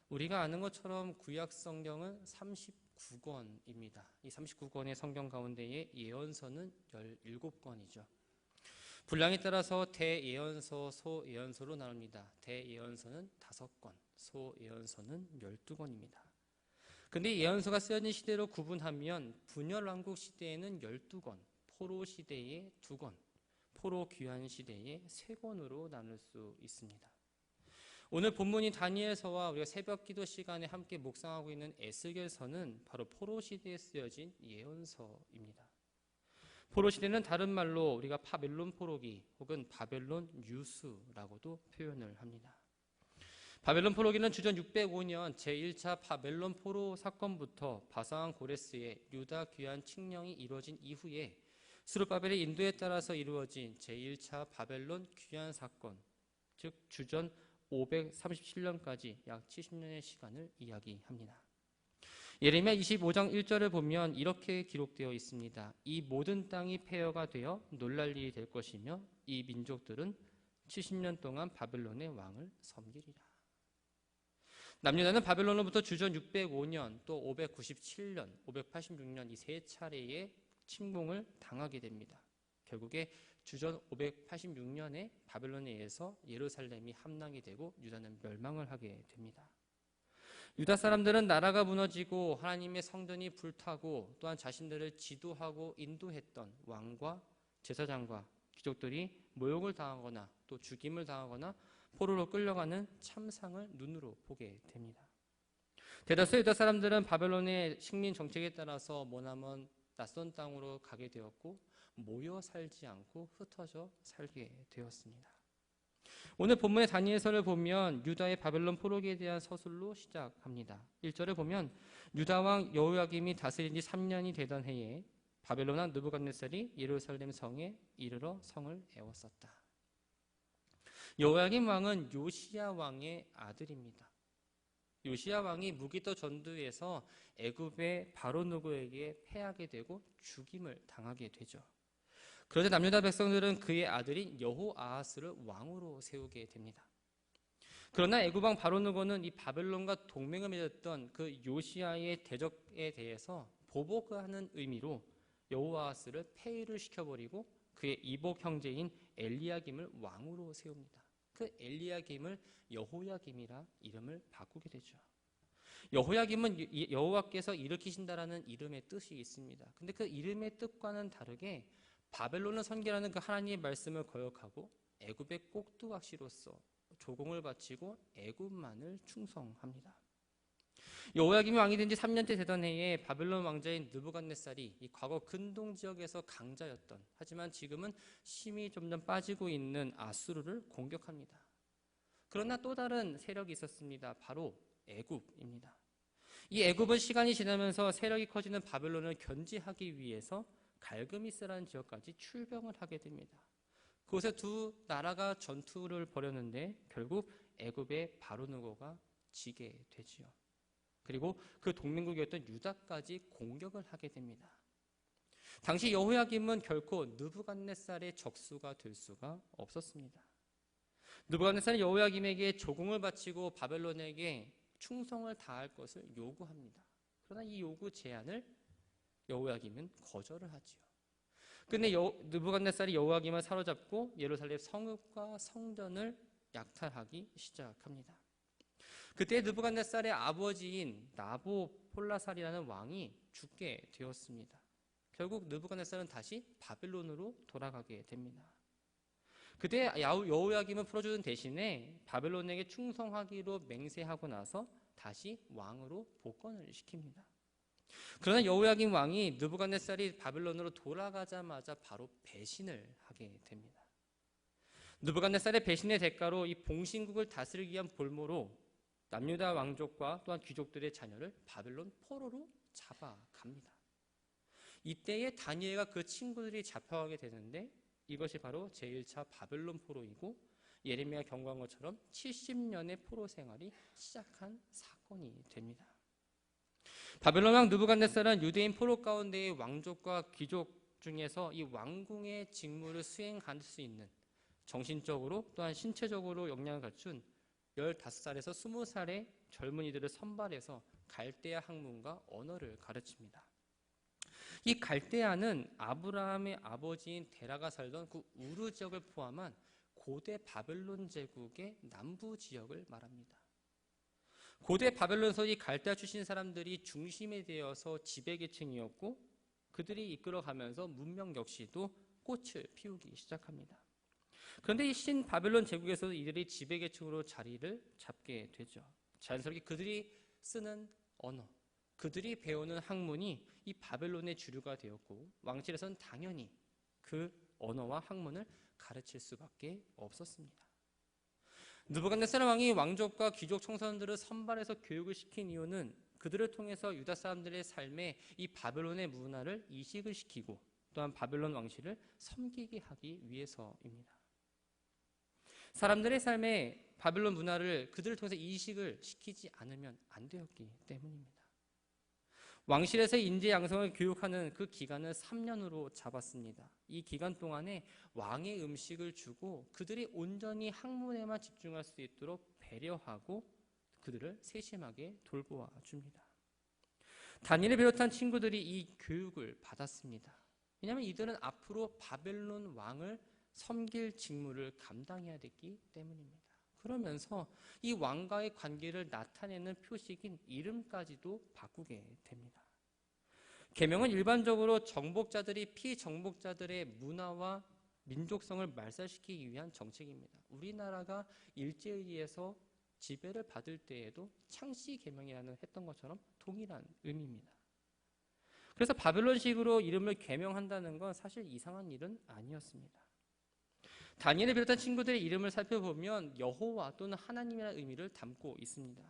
우리가 아는 것처럼 구약 성경은 39권입니다. 이 39권의 성경 가운데에 예언서는 17권이죠. 분량에 따라서 대예언서, 소예언서로 나눕니다. 대예언서는 5권, 소예언서는 12권입니다. 근데 예언서가 쓰여진 시대로 구분하면 분열왕국 시대에는 12권, 포로 시대에 2권, 포로 귀환 시대에 3권으로 나눌 수 있습니다. 오늘 본문인 다니엘서와 우리가 새벽 기도 시간에 함께 묵상하고 있는 에스겔서는 바로 포로 시대에 쓰여진 예언서입니다. 포로 시대는 다른 말로 우리가 바벨론 포로기 혹은 바벨론 유수라고도 표현을 합니다. 바벨론 포로기는 주전 605년 제1차 바벨론 포로 사건부터 바사왕 고레스의 유다 귀환 칙령이 이루어진 이후에 스룹바벨의 인도에 따라서 이루어진 제1차 바벨론 귀환 사건, 즉 주전 537년까지 약 70년의 시간을 이야기합니다. 예레미야 25장 1절을 보면 이렇게 기록되어 있습니다. 이 모든 땅이 폐허가 되어 놀랄 일이 될 것이며 이 민족들은 70년 동안 바벨론의 왕을 섬기리라. 남유다는 바벨론으로부터 주전 605년 또 597년, 586년 이 3차례의 침공을 당하게 됩니다. 결국에 주전 586년에 바벨론에 의해서 예루살렘이 함락이 되고 유다는 멸망을 하게 됩니다. 유다 사람들은 나라가 무너지고 하나님의 성전이 불타고 또한 자신들을 지도하고 인도했던 왕과 제사장과 귀족들이 모욕을 당하거나 또 죽임을 당하거나 포로로 끌려가는 참상을 눈으로 보게 됩니다. 대다수 유다 사람들은 바벨론의 식민 정책에 따라서 머나먼 낯선 땅으로 가게 되었고 모여 살지 않고 흩어져 살게 되었습니다. 오늘 본문의 다니엘서를 보면 유다의 바벨론 포로기에 대한 서술로 시작합니다. 1절을 보면 유다 왕 여호야김이 다스린 지 3년이 되던 해에 바벨론 왕 느부갓네살이 예루살렘 성에 이르러 성을 에웠었다. 여호야김 왕은 요시야 왕의 아들입니다. 요시야 왕이 무기토 전투에서 애굽의 바로 누구에게 패하게 되고 죽임을 당하게 되죠. 그러자 남유다 백성들은 그의 아들인 여호아하스를 왕으로 세우게 됩니다. 그러나 애굽 왕 바로 누고는 이 바벨론과 동맹을 맺었던 그 요시야의 대적에 대해서 보복하는 의미로 여호아하스를 폐위를 시켜버리고 그의 이복 형제인 엘리야김을 왕으로 세웁니다. 그 엘리야김을 여호야김이라 이름을 바꾸게 되죠. 여호야김은 여호와께서 일으키신다라는 이름의 뜻이 있습니다. 근데 그 이름의 뜻과는 다르게 바벨론을 선결하는 그 하나님의 말씀을 거역하고 애굽의 꼭두각시로서 조공을 바치고 애굽만을 충성합니다. 여호야김이 왕이 된 지 3년째 되던 해에 바벨론 왕자인 느부갓네살이 이 과거 근동 지역에서 강자였던 하지만 지금은 힘이 점점 빠지고 있는 아수르를 공격합니다. 그러나 또 다른 세력이 있었습니다. 바로 애굽입니다. 이 애굽은 시간이 지나면서 세력이 커지는 바벨론을 견제하기 위해서 갈그미스라는 지역까지 출병을 하게 됩니다. 그곳에 두 나라가 전투를 벌였는데 결국 애굽의 바로누고가 지게 되지요. 그리고 그 동맹국이었던 유다까지 공격을 하게 됩니다. 당시 여호야김은 결코 느부갓네살의 적수가 될 수가 없었습니다. 느부갓네살은 여호야김에게 조공을 바치고 바벨론에게 충성을 다할 것을 요구합니다. 그러나 이 요구 제안을 여호야김은 거절을 하지요. 근데 느부갓네살이 여호야김을 사로잡고 예루살렘 성읍과 성전을 약탈하기 시작합니다. 그때 느부갓네살의 아버지인 나보폴라살이라는 왕이 죽게 되었습니다. 결국 느부갓네살은 다시 바벨론으로 돌아가게 됩니다. 그때 여호야김을 풀어주는 대신에 바벨론에게 충성하기로 맹세하고 나서 다시 왕으로 복권을 시킵니다. 그러나 여호야김 왕이 느부갓네살이 바벨론으로 돌아가자마자 바로 배신을 하게 됩니다. 느부갓네살의 배신의 대가로 이 봉신국을 다스리기 위한 볼모로 남유다 왕족과 또한 귀족들의 자녀를 바벨론 포로로 잡아갑니다. 이때에 다니엘과 그 친구들이 잡혀가게 되는데 이것이 바로 제1차 바벨론 포로이고 예레미야 경고한 것처럼 70년의 포로 생활이 시작한 사건이 됩니다. 바벨론 왕 느부갓네살은 유대인 포로 가운데의 왕족과 귀족 중에서 이 왕궁의 직무를 수행할 수 있는 정신적으로 또한 신체적으로 역량을 갖춘 15살에서 20살의 젊은이들을 선발해서 갈대아 학문과 언어를 가르칩니다. 이 갈대아는 아브라함의 아버지인 데라가 살던 그 우르 지역을 포함한 고대 바벨론 제국의 남부 지역을 말합니다. 고대 바벨론에서 이 갈대아 출신 사람들이 중심에 되어서 지배계층이었고 그들이 이끌어가면서 문명 역시도 꽃을 피우기 시작합니다. 그런데 이 신바벨론 제국에서도 이들이 지배계층으로 자리를 잡게 되죠. 자연스럽게 그들이 쓰는 언어, 그들이 배우는 학문이 이 바벨론의 주류가 되었고 왕실에서는 당연히 그 언어와 학문을 가르칠 수밖에 없었습니다. 느부갓네살 왕이 왕족과 귀족 청소년들을 선발해서 교육을 시킨 이유는 그들을 통해서 유다 사람들의 삶에 이 바벨론의 문화를 이식을 시키고 또한 바벨론 왕실을 섬기게 하기 위해서입니다. 사람들의 삶에 바벨론 문화를 그들을 통해서 이식을 시키지 않으면 안 되었기 때문입니다. 왕실에서 인재 양성을 교육하는 그 기간을 3년으로 잡았습니다. 이 기간 동안에 왕의 음식을 주고 그들이 온전히 학문에만 집중할 수 있도록 배려하고 그들을 세심하게 돌보아 줍니다. 다니엘을 비롯한 친구들이 이 교육을 받았습니다. 왜냐하면 이들은 앞으로 바벨론 왕을 섬길 직무를 감당해야 됐기 때문입니다. 그러면서 이 왕과의 관계를 나타내는 표식인 이름까지도 바꾸게 됩니다. 계명은 일반적으로 정복자들이 피정복자들의 문화와 민족성을 말살시키기 위한 정책입니다. 우리나라가 일제의해서 지배를 받을 때에도 창씨 계명이라는 했던 것처럼 동일한 의미입니다. 그래서 바벨론식으로 이름을 계명한다는 건 사실 이상한 일은 아니었습니다. 다니엘을 비롯한 친구들의 이름을 살펴보면 여호와 또는 하나님이라는 의미를 담고 있습니다.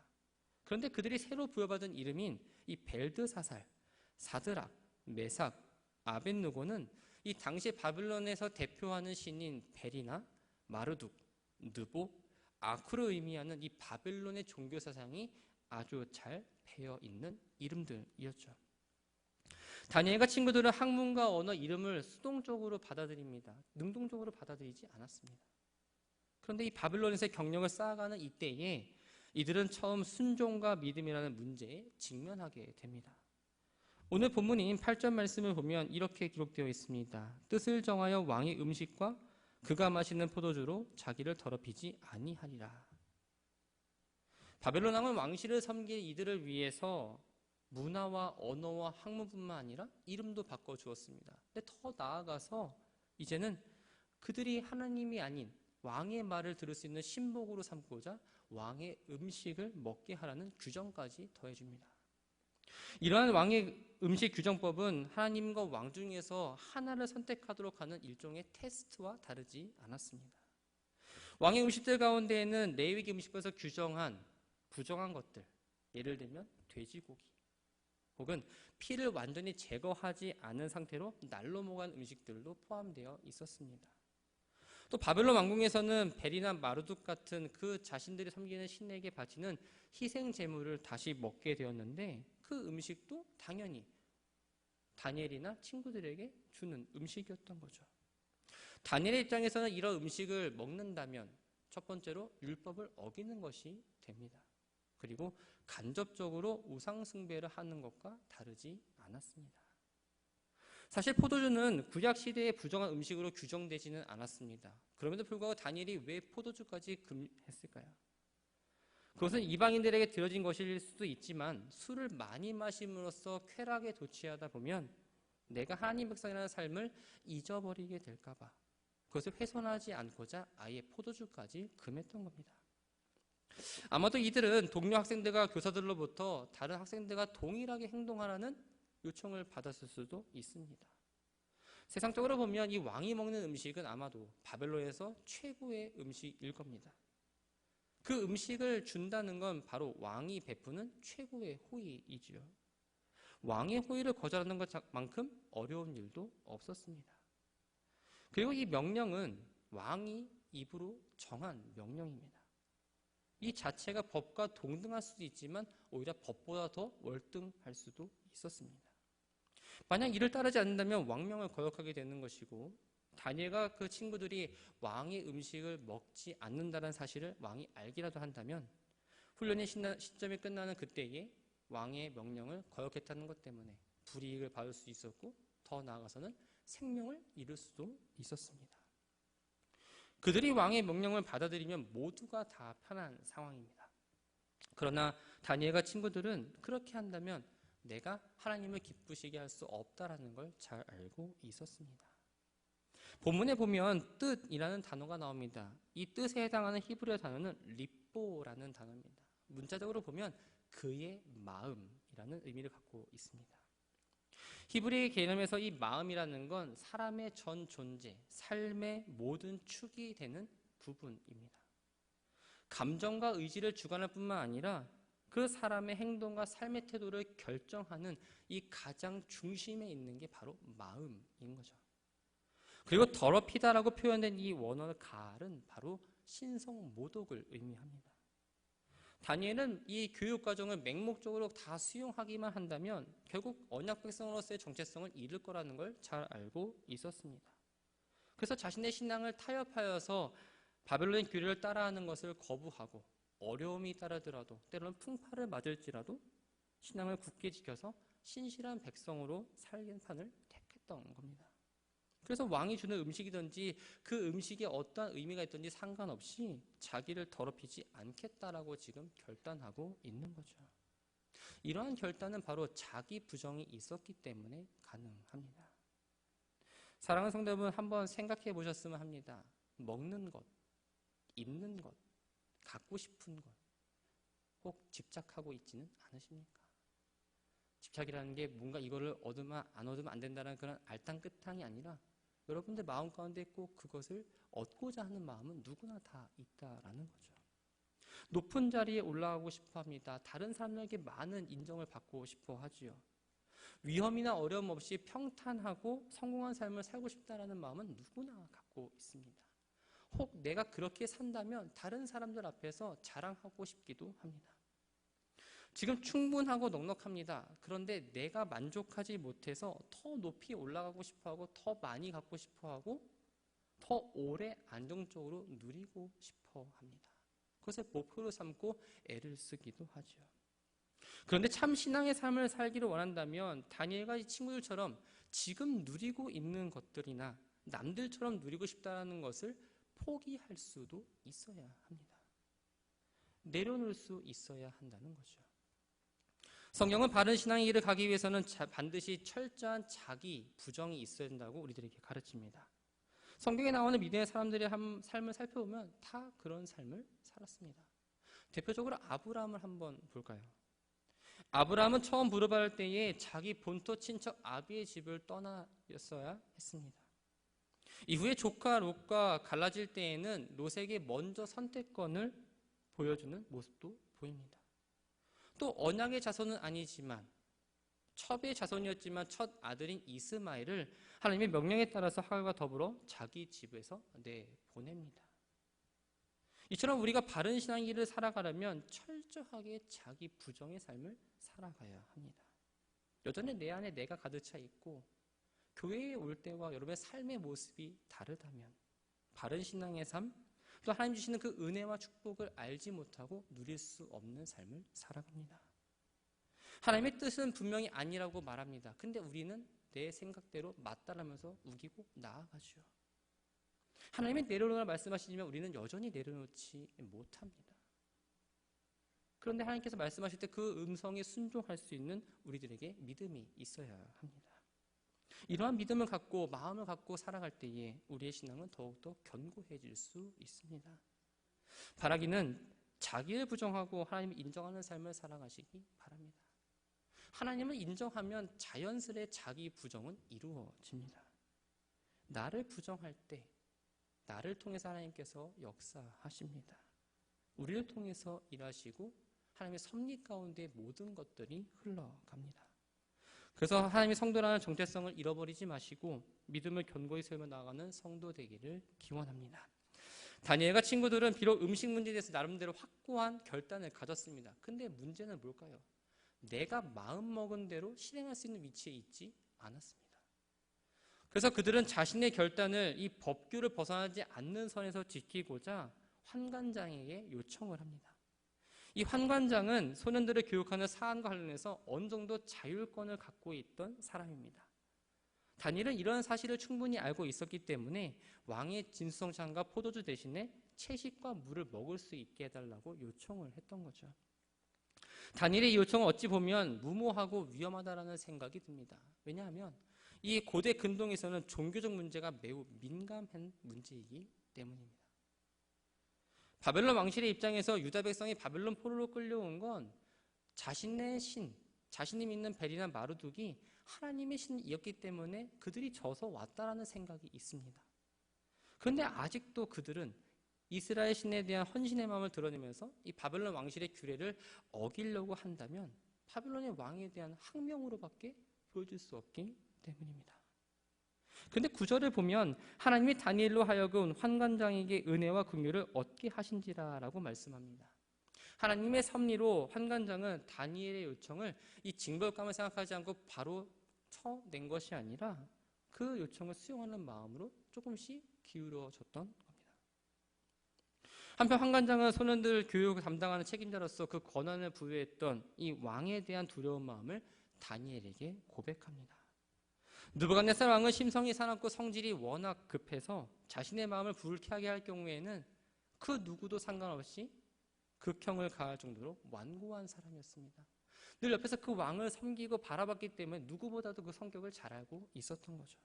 그런데 그들이 새로 부여받은 이름인 이 벨드사살, 사드락, 메삭, 아벳느고는 이 당시 바벨론에서 대표하는 신인 벨이나 마르둑, 느보, 아쿠를 의미하는 이 바벨론의 종교 사상이 아주 잘 배어 있는 이름들이었죠. 다니엘과 친구들은 학문과 언어 이름을 수동적으로 받아들입니다. 능동적으로 받아들이지 않았습니다. 그런데 이 바벨론에서의 경력을 쌓아가는 이때에 이들은 처음 순종과 믿음이라는 문제에 직면하게 됩니다. 오늘 본문인 8절 말씀을 보면 이렇게 기록되어 있습니다. 뜻을 정하여 왕의 음식과 그가 마시는 포도주로 자기를 더럽히지 아니하리라. 바벨론 왕은 왕실을 섬길 이들을 위해서 문화와 언어와 학문뿐만 아니라 이름도 바꿔주었습니다. 근데 더 나아가서 이제는 그들이 하나님이 아닌 왕의 말을 들을 수 있는 신복으로 삼고자 왕의 음식을 먹게 하라는 규정까지 더해줍니다. 이러한 왕의 음식 규정법은 하나님과 왕 중에서 하나를 선택하도록 하는 일종의 테스트와 다르지 않았습니다. 왕의 음식들 가운데에는 레위기 음식법에서 규정한 부정한 것들, 예를 들면 돼지고기, 혹은 피를 완전히 제거하지 않은 상태로 날로 먹은 음식들도 포함되어 있었습니다. 또 바벨론 왕궁에서는 벨이나 마르둑 같은 그 자신들이 섬기는 신에게 바치는 희생 제물을 다시 먹게 되었는데 그 음식도 당연히 다니엘이나 친구들에게 주는 음식이었던 거죠. 다니엘의 입장에서는 이런 음식을 먹는다면 첫 번째로 율법을 어기는 것이 됩니다. 그리고 간접적으로 우상숭배를 하는 것과 다르지 않았습니다. 사실 포도주는 구약시대의 부정한 음식으로 규정되지는 않았습니다. 그럼에도 불구하고 다니엘이 왜 포도주까지 금했을까요? 그것은 이방인들에게 들어진 것일 수도 있지만 술을 많이 마심으로써 쾌락에 도취하다 보면 내가 하나님 백성이라는 삶을 잊어버리게 될까 봐 그것을 훼손하지 않고자 아예 포도주까지 금했던 겁니다. 아마도 이들은 동료 학생들과 교사들로부터 다른 학생들과 동일하게 행동하라는 요청을 받았을 수도 있습니다. 세상적으로 보면 이 왕이 먹는 음식은 아마도 바벨론에서 최고의 음식일 겁니다. 그 음식을 준다는 건 바로 왕이 베푸는 최고의 호의이지요. 왕의 호의를 거절하는 것만큼 어려운 일도 없었습니다. 그리고 이 명령은 왕이 입으로 정한 명령입니다. 이 자체가 법과 동등할 수도 있지만 오히려 법보다 더 월등할 수도 있었습니다. 만약 이를 따르지 않는다면 왕명을 거역하게 되는 것이고 다니엘과 그 친구들이 왕의 음식을 먹지 않는다는 사실을 왕이 알기라도 한다면 훈련의 시점이 끝나는 그때에 왕의 명령을 거역했다는 것 때문에 불이익을 받을 수 있었고 더 나아가서는 생명을 잃을 수도 있었습니다. 그들이 왕의 명령을 받아들이면 모두가 다 편한 상황입니다. 그러나 다니엘과 친구들은 그렇게 한다면 내가 하나님을 기쁘시게 할 수 없다라는 걸 잘 알고 있었습니다. 본문에 보면 뜻이라는 단어가 나옵니다. 이 뜻에 해당하는 히브리어 단어는 리뽀라는 단어입니다. 문자적으로 보면 그의 마음이라는 의미를 갖고 있습니다. 히브리 개념에서 이 마음이라는 건 사람의 전 존재, 삶의 모든 축이 되는 부분입니다. 감정과 의지를 주관할 뿐만 아니라 그 사람의 행동과 삶의 태도를 결정하는 이 가장 중심에 있는 게 바로 마음인 거죠. 그리고 더럽히다라고 표현된 이 원어 갈은 바로 신성 모독을 의미합니다. 다니엘은 이 교육 과정을 맹목적으로 다 수용하기만 한다면 결국 언약 백성으로서의 정체성을 잃을 거라는 걸 잘 알고 있었습니다. 그래서 자신의 신앙을 타협하여서 바벨론 규례를 따라하는 것을 거부하고 어려움이 따르더라도 때로는 풍파를 맞을지라도 신앙을 굳게 지켜서 신실한 백성으로 살긴 판을 택했던 겁니다. 그래서 왕이 주는 음식이든지 그 음식에 어떠한 의미가 있든지 상관없이 자기를 더럽히지 않겠다라고 지금 결단하고 있는 거죠. 이러한 결단은 바로 자기 부정이 있었기 때문에 가능합니다. 사랑하는 성도 여러분, 한번 생각해 보셨으면 합니다. 먹는 것, 입는 것, 갖고 싶은 것, 꼭 집착하고 있지는 않으십니까? 집착이라는 게 뭔가 이거를 얻으면 안 된다는 그런 알탕끝탕이 아니라 여러분들 마음 가운데 꼭 그것을 얻고자 하는 마음은 누구나 다 있다라는 거죠. 높은 자리에 올라가고 싶어 합니다. 다른 사람에게 많은 인정을 받고 싶어 하지요. 위험이나 어려움 없이 평탄하고 성공한 삶을 살고 싶다라는 마음은 누구나 갖고 있습니다. 혹 내가 그렇게 산다면 다른 사람들 앞에서 자랑하고 싶기도 합니다. 지금 충분하고 넉넉합니다. 그런데 내가 만족하지 못해서 더 높이 올라가고 싶어하고 더 많이 갖고 싶어하고 더 오래 안정적으로 누리고 싶어합니다. 그것을 목표로 삼고 애를 쓰기도 하죠. 그런데 참 신앙의 삶을 살기를 원한다면 다니엘과 이 친구들처럼 지금 누리고 있는 것들이나 남들처럼 누리고 싶다는 것을 포기할 수도 있어야 합니다. 내려놓을 수 있어야 한다는 거죠. 성경은 바른 신앙의 길을 가기 위해서는 반드시 철저한 자기 부정이 있어야 된다고 우리들에게 가르칩니다. 성경에 나오는 믿음의 사람들의 삶을 살펴보면 다 그런 삶을 살았습니다. 대표적으로 아브라함을 한번 볼까요? 아브라함은 처음 부름받을 때에 자기 본토 친척 아비의 집을 떠났어야 했습니다. 이후에 조카 롯과 갈라질 때에는 롯에게 먼저 선택권을 보여주는 모습도 보입니다. 또 언약의 자손은 아니지만 첩의 자손이었지만 첫 아들인 이스마엘을 하나님의 명령에 따라서 하갈과 더불어 자기 집에서 내보냅니다. 이처럼 우리가 바른 신앙의 길을 살아가려면 철저하게 자기 부정의 삶을 살아가야 합니다. 여전히 내 안에 내가 가득 차 있고 교회에 올 때와 여러분의 삶의 모습이 다르다면 바른 신앙의 삶, 또 하나님 주시는 그 은혜와 축복을 알지 못하고 누릴 수 없는 삶을 살아갑니다. 하나님의 뜻은 분명히 아니라고 말합니다. 근데 우리는 내 생각대로 맞다라면서 우기고 나아가죠. 하나님이 내려놓으라 말씀하시지만 우리는 여전히 내려놓지 못합니다. 그런데 하나님께서 말씀하실 때 그 음성에 순종할 수 있는 우리들에게 믿음이 있어야 합니다. 이러한 믿음을 갖고 마음을 갖고 살아갈 때에 우리의 신앙은 더욱더 견고해질 수 있습니다. 바라기는 자기를 부정하고 하나님을 인정하는 삶을 살아가시기 바랍니다. 하나님을 인정하면 자연스레 자기 부정은 이루어집니다. 나를 부정할 때 나를 통해서 하나님께서 역사하십니다. 우리를 통해서 일하시고 하나님의 섭리 가운데 모든 것들이 흘러갑니다. 그래서 하나님의 성도라는 정체성을 잃어버리지 마시고 믿음을 견고히 세우며 나아가는 성도 되기를 기원합니다. 다니엘과 친구들은 비록 음식 문제에 대해서 나름대로 확고한 결단을 가졌습니다. 근데 문제는 뭘까요? 내가 마음먹은 대로 실행할 수 있는 위치에 있지 않았습니다. 그래서 그들은 자신의 결단을 이 법규를 벗어나지 않는 선에서 지키고자 환관장에게 요청을 합니다. 이 환관장은 소년들을 교육하는 사안과 관련해서 어느 정도 자율권을 갖고 있던 사람입니다. 다니엘은 이런 사실을 충분히 알고 있었기 때문에 왕의 진수성찬과 포도주 대신에 채식과 물을 먹을 수 있게 해달라고 요청을 했던 거죠. 다니엘의 이 요청은 어찌 보면 무모하고 위험하다라는 생각이 듭니다. 왜냐하면 이 고대 근동에서는 종교적 문제가 매우 민감한 문제이기 때문입니다. 바벨론 왕실의 입장에서 유다 백성이 바벨론 포로로 끌려온 건 자신의 신, 자신이 믿는 벨이나 마르둑이 하나님의 신이었기 때문에 그들이 져서 왔다라는 생각이 있습니다. 그런데 아직도 그들은 이스라엘 신에 대한 헌신의 마음을 드러내면서 이 바벨론 왕실의 규례를 어기려고 한다면 바벨론의 왕에 대한 항명으로밖에 보여줄 수 없기 때문입니다. 그런데 9절을 보면 하나님이 다니엘로 하여금 환관장에게 은혜와 긍휼을 얻게 하신지라라고 말씀합니다. 하나님의 섭리로 환관장은 다니엘의 요청을 이 징벌감을 생각하지 않고 바로 쳐낸 것이 아니라 그 요청을 수용하는 마음으로 조금씩 기울어졌던 겁니다. 한편 환관장은 소년들 교육을 담당하는 책임자로서 그 권한을 부여했던 이 왕에 대한 두려운 마음을 다니엘에게 고백합니다. 느부갓네살 왕은 심성이 사납고 성질이 워낙 급해서 자신의 마음을 불쾌하게 할 경우에는 그 누구도 상관없이 극형을 가할 정도로 완고한 사람이었습니다. 늘 옆에서 그 왕을 섬기고 바라봤기 때문에 누구보다도 그 성격을 잘 알고 있었던 거죠.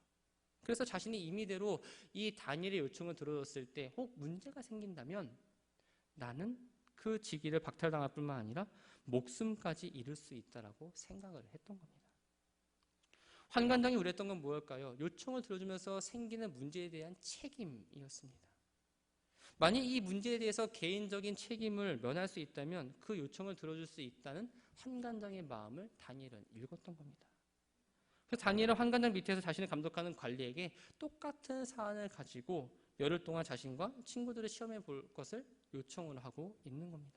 그래서 자신이 임의대로 이 다니엘의 요청을 들어줬을 때 혹 문제가 생긴다면 나는 그 직위를 박탈당할 뿐만 아니라 목숨까지 잃을 수 있다라고 생각을 했던 겁니다. 환관장이 우려했던 건 무엇일까요? 요청을 들어주면서 생기는 문제에 대한 책임이었습니다. 만약 이 문제에 대해서 개인적인 책임을 면할 수 있다면 그 요청을 들어줄 수 있다는 환관장의 마음을 다니엘은 읽었던 겁니다. 그래서 다니엘은 환관장 밑에서 자신을 감독하는 관리에게 똑같은 사안을 가지고 열흘 동안 자신과 친구들을 시험해 볼 것을 요청을 하고 있는 겁니다.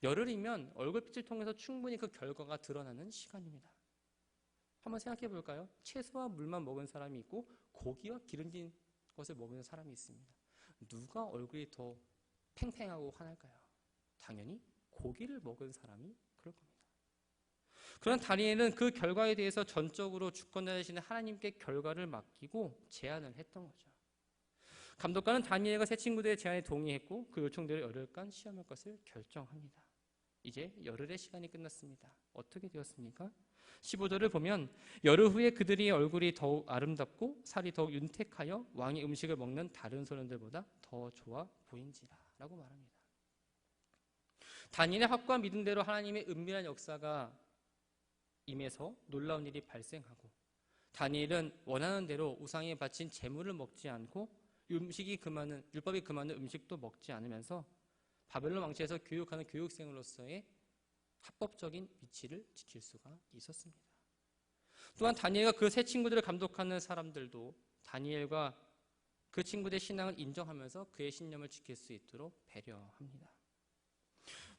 열흘이면 얼굴빛을 통해서 충분히 그 결과가 드러나는 시간입니다. 한번 생각해 볼까요? 채소와 물만 먹은 사람이 있고 고기와 기름진 것을 먹는 사람이 있습니다. 누가 얼굴이 더 팽팽하고 환할까요? 당연히 고기를 먹은 사람이 그럴 겁니다. 그런 다니엘은 그 결과에 대해서 전적으로 주권자 되시는 하나님께 결과를 맡기고 제안을 했던 거죠. 감독관은 다니엘과 세 친구들의 제안에 동의했고 그 요청대로 열흘간 시험할 것을 결정합니다. 이제 열흘의 시간이 끝났습니다. 어떻게 되었습니까? 15절을 보면 열흘 후에 그들이 얼굴이 더욱 아름답고 살이 더욱 윤택하여 왕의 음식을 먹는 다른 소년들보다 더 좋아 보인지라 라고 말합니다. 다니엘의 확고한 믿음대로 하나님의 은밀한 역사가 임해서 놀라운 일이 발생하고 다니엘은 원하는 대로 우상에 바친 제물을 먹지 않고 율법이 금하는 음식도 먹지 않으면서 바벨론 왕실에서 교육하는 교육생으로서의 합법적인 위치를 지킬 수가 있었습니다. 또한 다니엘과 그 세 친구들을 감독하는 사람들도 다니엘과 그 친구들의 신앙을 인정하면서 그의 신념을 지킬 수 있도록 배려합니다.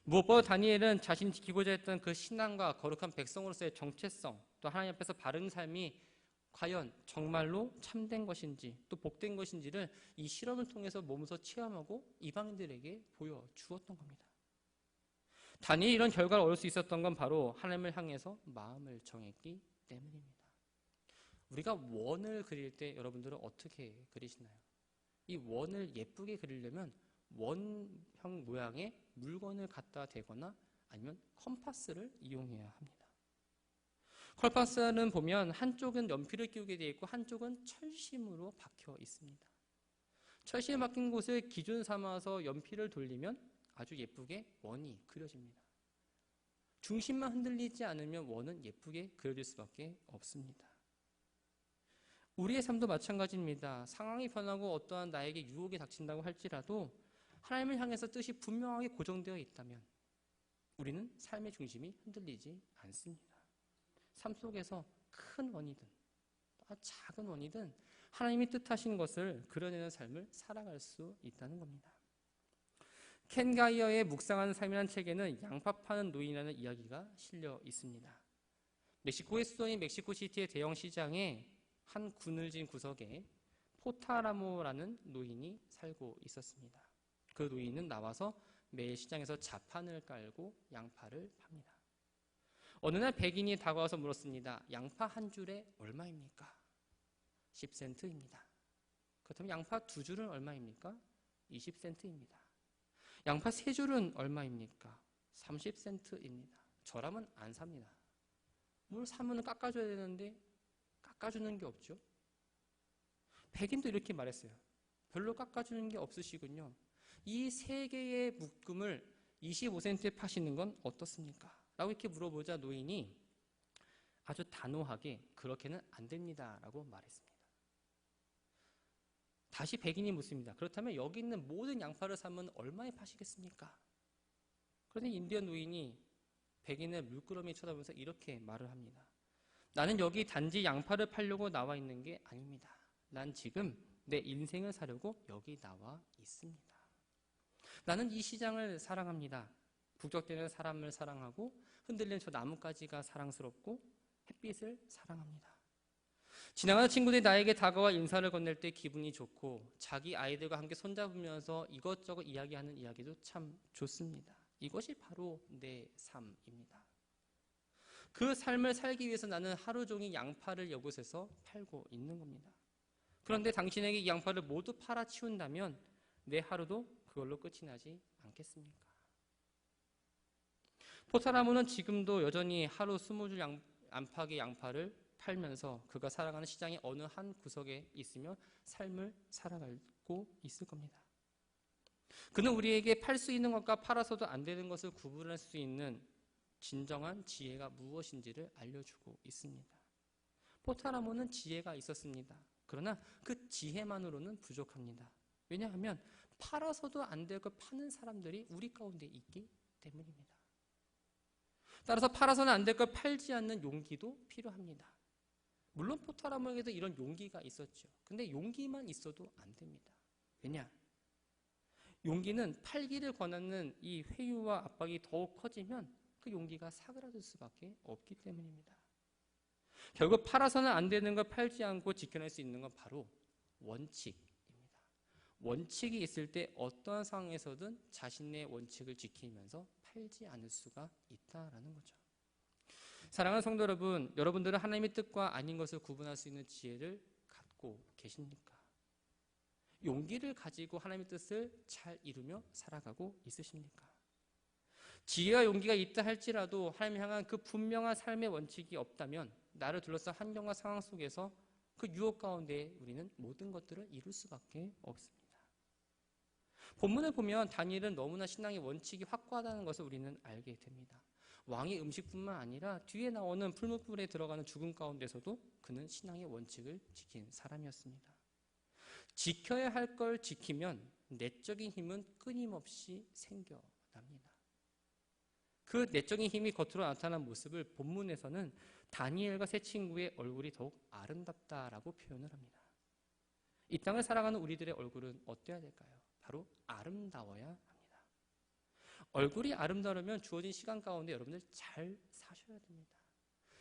무엇보다 다니엘은 자신이 지키고자 했던 그 신앙과 거룩한 백성으로서의 정체성, 또 하나님 앞에서 바른 삶이 과연 정말로 참된 것인지 또 복된 것인지를 이 실험을 통해서 몸소 체험하고 이방인들에게 보여주었던 겁니다. 다니엘이 이런 결과를 얻을 수 있었던 건 바로 하나님을 향해서 마음을 정했기 때문입니다. 우리가 원을 그릴 때 여러분들은 어떻게 그리시나요? 이 원을 예쁘게 그리려면 원형 모양의 물건을 갖다 대거나 아니면 컴파스를 이용해야 합니다. 컴파스는 보면 한쪽은 연필을 끼우게 되어 있고 한쪽은 철심으로 박혀 있습니다. 철심에 박힌 곳을 기준 삼아서 연필을 돌리면 아주 예쁘게 원이 그려집니다. 중심만 흔들리지 않으면 원은 예쁘게 그려질 수밖에 없습니다. 우리의 삶도 마찬가지입니다. 상황이 변하고 어떠한 나에게 유혹이 닥친다고 할지라도 하나님을 향해서 뜻이 분명하게 고정되어 있다면 우리는 삶의 중심이 흔들리지 않습니다. 삶 속에서 큰 원이든 작은 원이든 하나님이 뜻하신 것을 그려내는 삶을 살아갈 수 있다는 겁니다. 켄 가이어의 묵상하는 삶이라는 책에는 양파 파는 노인이라는 이야기가 실려 있습니다. 멕시코의 수도인 멕시코시티의 대형 시장에 한 그늘진 구석에 포타라모라는 노인이 살고 있었습니다. 그 노인은 나와서 매일 시장에서 자판을 깔고 양파를 팝니다. 어느 날 백인이 다가와서 물었습니다. 양파 한 줄에 얼마입니까? 10센트입니다. 그렇다면 양파 두 줄은 얼마입니까? 20센트입니다. 양파 세 줄은 얼마입니까? 30센트입니다. 저라면 안 삽니다. 뭘 사면 깎아줘야 되는데 깎아주는 게 없죠. 백인도 이렇게 말했어요. 별로 깎아주는 게 없으시군요. 이 세 개의 묶음을 25센트에 파시는 건 어떻습니까? 라고 이렇게 물어보자 노인이 아주 단호하게 그렇게는 안 됩니다 라고 말했습니다. 다시 백인이 묻습니다. 그렇다면 여기 있는 모든 양파를 사면 얼마에 파시겠습니까? 그런데 인디언 노인이 백인을 물끄러미 쳐다보면서 이렇게 말을 합니다. 나는 여기 단지 양파를 팔려고 나와 있는 게 아닙니다. 난 지금 내 인생을 사려고 여기 나와 있습니다. 나는 이 시장을 사랑합니다. 북적대는 사람을 사랑하고 흔들리는 저 나뭇가지가 사랑스럽고 햇빛을 사랑합니다. 지나가는 친구들이 나에게 다가와 인사를 건넬 때 기분이 좋고 자기 아이들과 함께 손잡으면서 이것저것 이야기하는 이야기도 참 좋습니다. 이것이 바로 내 삶입니다. 그 삶을 살기 위해서 나는 하루 종일 양파를 이곳에서 팔고 있는 겁니다. 그런데 당신에게 이 양파를 모두 팔아치운다면 내 하루도 그걸로 끝이 나지 않겠습니까? 포타라모는 지금도 여전히 하루 20줄 안팎의 양파를 팔면서 그가 살아가는 시장의 어느 한 구석에 있으며 삶을 살아가고 있을 겁니다. 그는 우리에게 팔 수 있는 것과 팔아서도 안 되는 것을 구분할 수 있는 진정한 지혜가 무엇인지를 알려주고 있습니다. 포타라모는 지혜가 있었습니다. 그러나 그 지혜만으로는 부족합니다. 왜냐하면 팔아서도 안 될 걸 파는 사람들이 우리 가운데 있기 때문입니다. 따라서 팔아서는 안 될 걸 팔지 않는 용기도 필요합니다. 물론 포타라모에게도 이런 용기가 있었죠. 근데 용기만 있어도 안 됩니다. 왜냐? 용기는 팔기를 권하는 이 회유와 압박이 더욱 커지면 그 용기가 사그라들 수밖에 없기 때문입니다. 결국 팔아서는 안 되는 걸 팔지 않고 지켜낼 수 있는 건 바로 원칙입니다. 원칙이 있을 때 어떠한 상황에서든 자신의 원칙을 지키면서 팔지 않을 수가 있다라는 거죠. 사랑하는 성도 여러분, 여러분들은 하나님의 뜻과 아닌 것을 구분할 수 있는 지혜를 갖고 계십니까? 용기를 가지고 하나님의 뜻을 잘 이루며 살아가고 있으십니까? 지혜와 용기가 있다 할지라도 하나님 향한 그 분명한 삶의 원칙이 없다면 나를 둘러싼 환경과 상황 속에서 그 유혹 가운데 우리는 모든 것들을 이룰 수밖에 없습니다. 본문을 보면 다니엘은 너무나 신앙의 원칙이 확고하다는 것을 우리는 알게 됩니다. 왕의 음식뿐만 아니라 뒤에 나오는 풀무불에 들어가는 죽음 가운데서도 그는 신앙의 원칙을 지킨 사람이었습니다. 지켜야 할 걸 지키면 내적인 힘은 끊임없이 생겨납니다. 그 내적인 힘이 겉으로 나타난 모습을 본문에서는 다니엘과 세 친구의 얼굴이 더욱 아름답다라고 표현을 합니다. 이 땅을 살아가는 우리들의 얼굴은 어때야 될까요? 바로 아름다워야 합니다. 얼굴이 아름다우면 주어진 시간 가운데 여러분들 잘 사셔야 됩니다.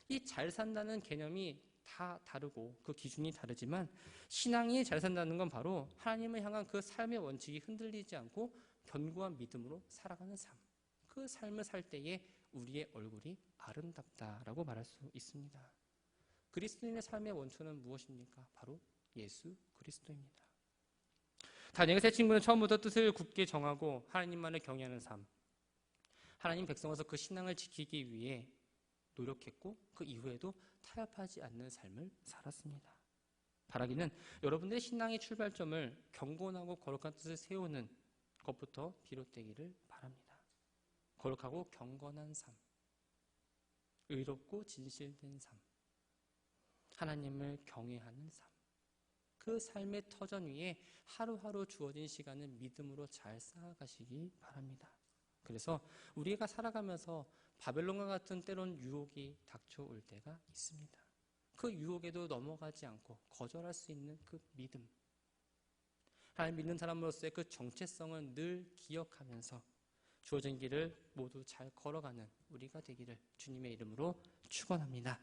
이 잘 산다는 개념이 다 다르고 그 기준이 다르지만 신앙이 잘 산다는 건 바로 하나님을 향한 그 삶의 원칙이 흔들리지 않고 견고한 믿음으로 살아가는 삶. 그 삶을 살 때에 우리의 얼굴이 아름답다라고 말할 수 있습니다. 그리스도인의 삶의 원천은 무엇입니까? 바로 예수 그리스도입니다. 다니엘 세 친구는 처음부터 뜻을 굳게 정하고 하나님만을 경외하는 삶, 하나님 백성으로서 그 신앙을 지키기 위해 노력했고 그 이후에도 타협하지 않는 삶을 살았습니다. 바라기는 여러분들의 신앙의 출발점을 경건하고 거룩한 뜻을 세우는 것부터 비롯되기를 바랍니다. 거룩하고 경건한 삶, 의롭고 진실된 삶, 하나님을 경외하는 삶, 그 삶의 터전 위에 하루하루 주어진 시간을 믿음으로 잘 쌓아가시기 바랍니다. 그래서 우리가 살아가면서 바벨론과 같은 때론 유혹이 닥쳐올 때가 있습니다. 그 유혹에도 넘어가지 않고 거절할 수 있는 그 믿음, 하나님 믿는 사람으로서의 그 정체성을 늘 기억하면서 주어진 길을 모두 잘 걸어가는 우리가 되기를 주님의 이름으로 축원합니다.